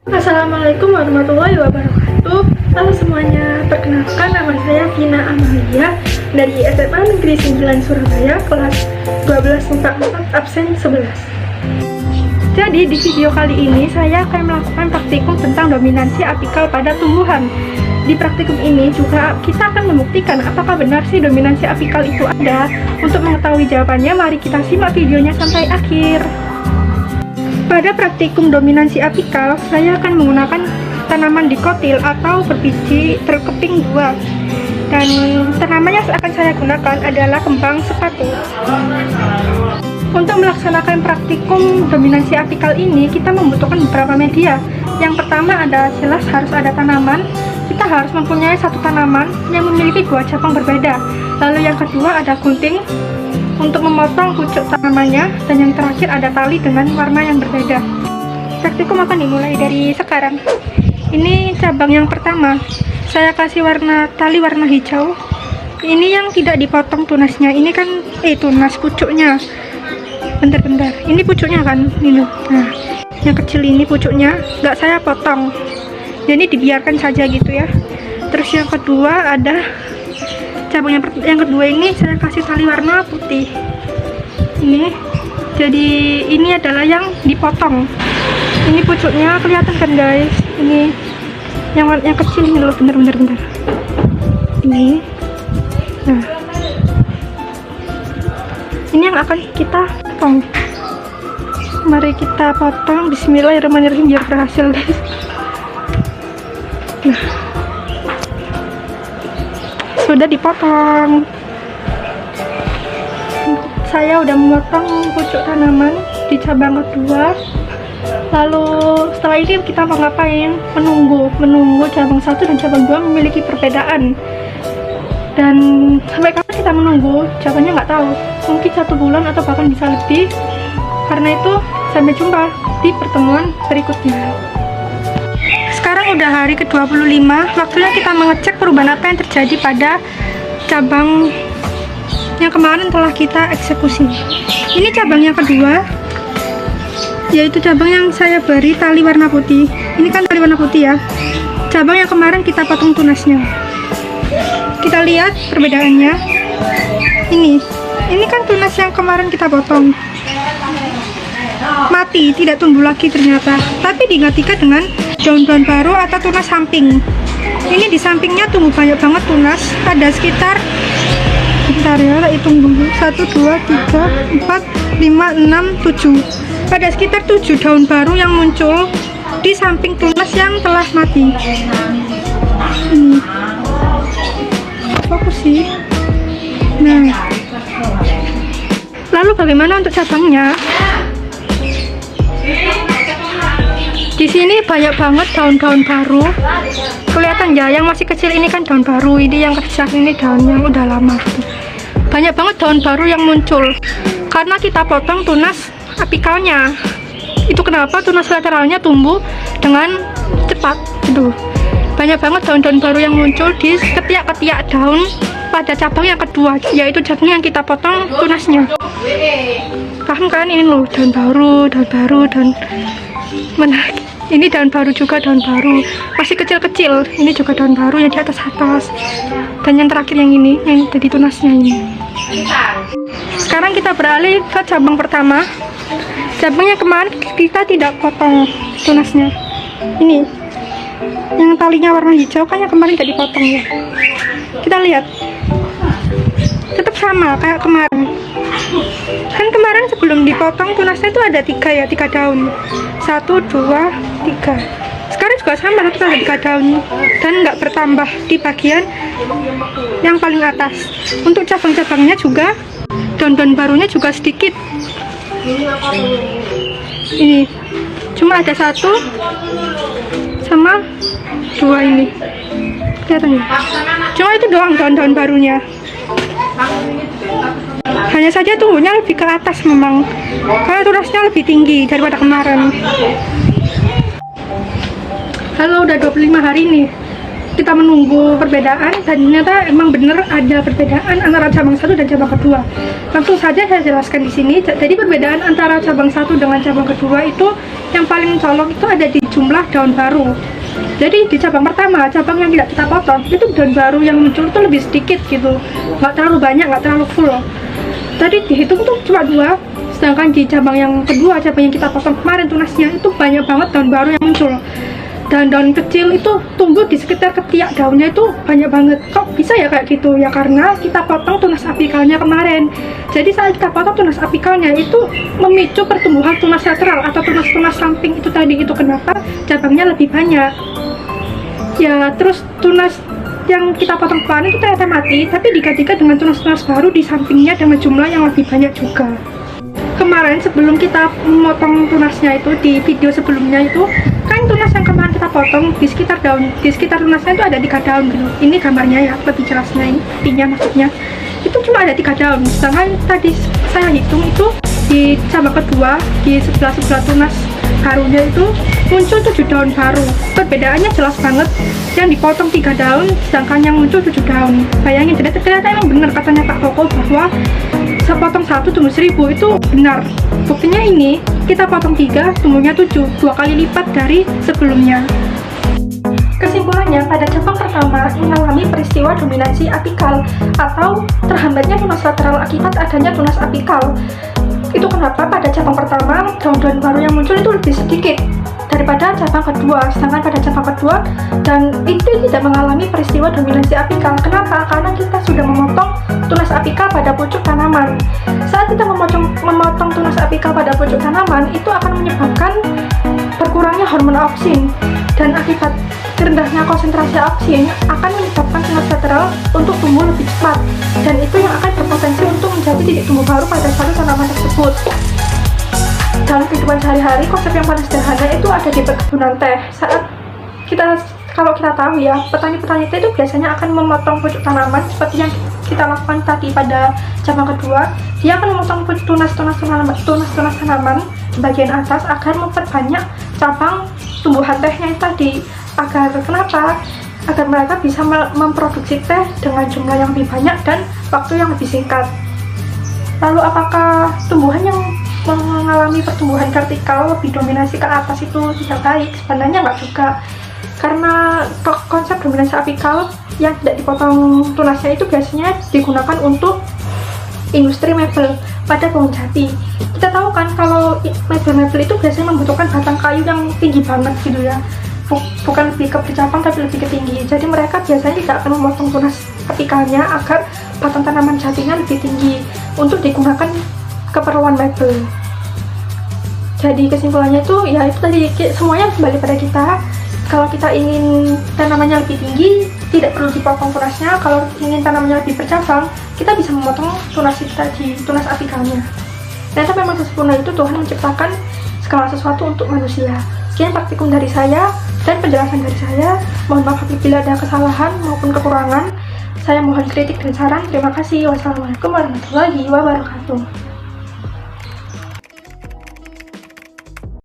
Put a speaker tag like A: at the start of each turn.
A: Assalamualaikum warahmatullahi wabarakatuh. Halo semuanya, perkenalkan nama saya Vina Amalia dari SMA Negeri 9 Surabaya, kelas 1244 absen 11. Jadi di video kali ini saya akan melakukan praktikum tentang dominansi apikal pada tumbuhan. Di praktikum ini juga kita akan membuktikan apakah benar sih dominansi apikal itu ada. Untuk mengetahui jawabannya, mari kita simak videonya sampai akhir. Pada praktikum dominansi apikal, saya akan menggunakan tanaman dikotil atau berbiji terkeping dua. Dan tanaman yang akan saya gunakan adalah kembang sepatu. Untuk melaksanakan praktikum dominansi apikal ini, kita membutuhkan beberapa media. Yang pertama ada jelas harus ada tanaman. Kita harus mempunyai satu tanaman yang memiliki dua cabang berbeda. Lalu yang kedua ada gunting untuk memotong pucuk tanamannya, dan yang terakhir ada tali dengan warna yang berbeda. Praktikum akan dimulai dari sekarang. Ini cabang yang pertama, saya kasih tali warna hijau. Ini yang tidak dipotong tunasnya, ini kan tunas pucuknya. Bentar, ini pucuknya kan, ini. Nah, yang kecil ini pucuknya, nggak saya potong, jadi dibiarkan saja gitu ya. Terus yang kedua ada cabang yang kedua, ini saya kasih tali warna putih. Ini jadi ini adalah yang dipotong. Ini pucuknya kelihatan kan guys? Ini yang kecil ini loh, bentar. Ini. Nah, ini yang akan kita potong. Mari kita potong. Bismillahirrahmanirrahim biar berhasil guys. Nah, sudah dipotong. Saya udah memotong pucuk tanaman di cabang kedua. Lalu setelah ini kita mau ngapain? Menunggu cabang 1 dan cabang 2 memiliki perbedaan. Dan sampai kapan kita menunggu? Jawabannya nggak tahu. Mungkin 1 bulan atau bahkan bisa lebih. Karena itu sampai jumpa di pertemuan berikutnya. Sekarang udah hari ke-25, waktunya kita mengecek perubahan apa yang terjadi pada cabang yang kemarin telah kita eksekusi. Ini cabang yang kedua, yaitu cabang yang saya beri tali warna putih. Ini kan tali warna putih ya. Cabang yang kemarin kita potong tunasnya. Kita lihat perbedaannya. Ini kan tunas yang kemarin kita potong. Mati, tidak tumbuh lagi ternyata. Tapi digantikan dengan daun-daun baru atau tunas samping. Ini di sampingnya tumbuh banyak banget tunas. Ada sekitar, bentar ya, hitung dulu, 1, 2, 3, 4, 5, 6, 7. Ada sekitar 7 daun baru yang muncul di samping tunas yang telah mati. Fokus sih. Nah, lalu bagaimana untuk cabangnya? Di sini banyak banget daun-daun baru. Kelihatan ya, yang masih kecil ini kan daun baru, ini yang besar ini daun yang udah lama. Banyak banget daun baru yang muncul karena kita potong tunas apikalnya. Itu kenapa tunas lateralnya tumbuh dengan cepat gitu. Banyak banget daun-daun baru yang muncul di ketiak-ketiak daun pada cabang yang kedua, yaitu cabang yang kita potong tunasnya. Paham kan? Ini loh, daun baru, daun menarik. Ini daun baru juga, daun baru masih kecil-kecil. Ini juga daun baru yang di atas. Dan yang terakhir yang ini, yang jadi tunasnya ini. Sekarang kita beralih ke cabang pertama. Cabang yang kemarin kita tidak potong tunasnya. Ini yang talinya warna hijau kan yang kemarin tidak dipotong ya. Kita lihat, tetap sama kayak kemarin. Kan kemarin sebelum dipotong tunasnya itu ada 3 daun. 1, 2, 3. Sekarang juga sama, tapi ada 3 daun dan nggak bertambah di bagian yang paling atas. Untuk cabang-cabangnya juga, daun-daun barunya juga sedikit. Ini cuma ada 1 sama 2 ini. Kelihatan ya? Cuma itu doang daun-daun barunya. Hanya saja tumbuhnya lebih ke atas memang, karena tunasnya lebih tinggi daripada kemarin. Halo, udah 25 hari nih. kita menunggu perbedaan, dan ternyata emang bener ada perbedaan antara cabang 1 dan cabang kedua. Langsung saja saya jelaskan di sini. Jadi perbedaan antara cabang 1 dengan cabang kedua itu yang paling colok itu ada di jumlah daun baru. Jadi di cabang pertama, cabang yang tidak kita potong, itu daun baru yang muncul itu lebih sedikit gitu, nggak terlalu banyak, nggak terlalu full. Tadi dihitung tuh cuma 2, sedangkan di cabang yang kedua, cabang yang kita potong kemarin tunasnya, itu banyak banget daun baru yang muncul. Dan daun kecil itu tumbuh di sekitar ketiak daunnya itu banyak banget. Kok bisa ya kayak gitu? Ya karena kita potong tunas apikalnya kemarin. Jadi saat kita potong tunas apikalnya itu memicu pertumbuhan tunas lateral atau tunas-tunas samping itu tadi. Itu kenapa cabangnya lebih banyak. Ya terus tunas yang kita potong kemarin itu ternyata mati, tapi digantikan dengan tunas-tunas baru di sampingnya dengan jumlah yang lebih banyak juga. Kemarin sebelum kita memotong tunasnya itu, di video sebelumnya itu kan tunas yang kemarin kita potong di sekitar daun, di sekitar tunasnya itu ada 3 daun gitu. Ini gambarnya ya, lebih jelasnya ini, intinya maksudnya itu cuma ada 3 daun. Sedangkan tadi saya hitung itu di cabang kedua, di sebelah tunas barunya itu muncul 7 daun baru. Perbedaannya jelas banget, yang dipotong 3 daun sedangkan yang muncul 7 daun. Bayangin, ternyata emang benar katanya Pak Koko bahwa sepotong 1 tumbuh 1000 itu benar. Buktinya ini, kita potong 3 tumbuhnya 7, 2 kali lipat dari sebelumnya. Kesimpulannya, pada cabang pertama mengalami peristiwa dominasi apikal atau terhambatnya tunas lateral akibat adanya tunas apikal. Itu kenapa pada cabang pertama daun-daun baru yang muncul itu lebih sedikit daripada cabang kedua. Sedangkan pada cabang kedua dan itu tidak mengalami peristiwa dominasi apikal. Kenapa? Karena kita sudah memotong tunas apikal pada pucuk tanaman. Saat kita memotong tunas apikal pada pucuk tanaman, itu akan menyebabkan berkurangnya hormon auksin, dan akibat rendahnya konsentrasi auksin akan menyebabkan tunas lateral untuk tumbuh lebih cepat, dan itu yang akan berpotensi untuk menjadi titik tumbuh baru pada satu tanaman tersebut. Dalam kehidupan sehari-hari, konsep yang paling sederhana itu ada di perkebunan teh. Kalau kita tahu ya, petani-petani teh itu biasanya akan memotong pucuk tanaman seperti yang kita lakukan tadi pada cabang kedua. Dia akan memotong tunas-tunas tanaman di bagian atas agar memperbanyak cabang tumbuhan tehnya itu tadi. Kenapa? Agar mereka bisa memproduksi teh dengan jumlah yang lebih banyak dan waktu yang lebih singkat. Lalu apakah tumbuhan yang mengalami pertumbuhan vertikal lebih dominasi ke atas itu tidak baik? Sebenarnya nggak juga, karena konsep dominasi apikal yang tidak dipotong tunasnya itu biasanya digunakan untuk industri mebel pada pohon jati. Kita tahu kan kalau mebel-mebel itu biasanya membutuhkan batang kayu yang tinggi banget gitu ya, bukan lebih ke bercabang tapi lebih ke tinggi. Jadi mereka biasanya tidak akan memotong tunas apikalnya agar batang tanaman jatinya lebih tinggi untuk digunakan keperluan mebel. Jadi kesimpulannya itu ya itu tadi, semuanya kembali pada kita. Kalau kita ingin tanamannya lebih tinggi, tidak perlu dipotong tunasnya. Kalau ingin tanamannya lebih bercabang, kita bisa memotong tunas itu tadi, tunas apikalnya. Ternyata memang sesempurna itu Tuhan menciptakan segala sesuatu untuk manusia. Sekian praktikum dari saya dan penjelasan dari saya. Mohon maaf apabila ada kesalahan maupun kekurangan. Saya mohon kritik dan saran. Terima kasih. Wassalamualaikum warahmatullahi wabarakatuh.